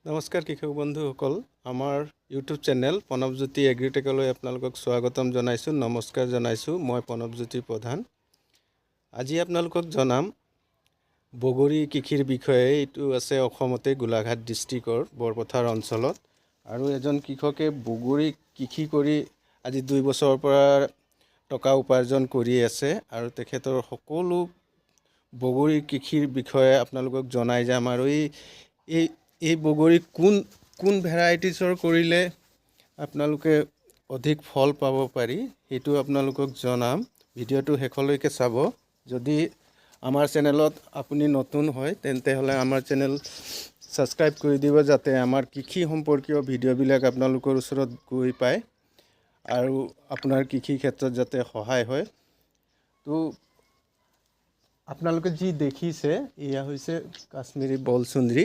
নমস্কাৰ কৃষক বন্ধুসকল, আমাৰ ইউটিউব চেনেল প্ৰণৱজ্যোতি এগ্ৰিটেকলৈ আপোনালোকক স্বাগতম জনাইছোঁ। নমস্কাৰ জনাইছোঁ। মই প্ৰণৱজ্যোতি প্ৰধান। আজি আপোনালোকক জনাম বগৰী কৃষিৰ বিষয়ে। এইটো আছে অসমতে গোলাঘাট ডিষ্ট্ৰিক্টৰ বৰপথাৰ অঞ্চলত, আৰু এজন কৃষকে বগৰী কৃষি কৰি আজি 2 বছৰৰ পৰা টকা উপাৰ্জন কৰি আছে, আৰু তেখেতৰ সকলো বগৰী কৃষিৰ বিষয়ে আপোনালোকক জনাই যাম। আৰু এই বগৰী কোন ভেৰাইটিছৰ কৰিলে আপোনালোকে অধিক ফল পাব পাৰি সেইটো আপোনালোকক জনাম। ভিডিঅ'টো শেষলৈকে চাব। যদি আমাৰ চেনেলত আপুনি নতুন হয় তেন্তে হ'লে আমাৰ চেনেল ছাবস্ক্ৰাইব কৰি দিব, যাতে আমাৰ কৃষি সম্পৰ্কীয় ভিডিঅ'বিলাক আপোনালোকৰ ওচৰত গৈ পায় আৰু আপোনাৰ কৃষি ক্ষেত্ৰত যাতে সহায় হয়। তো আপোনালোকে যি দেখিছে এয়া হৈছে কাশ্মীৰী বলচুন্দ্ৰী।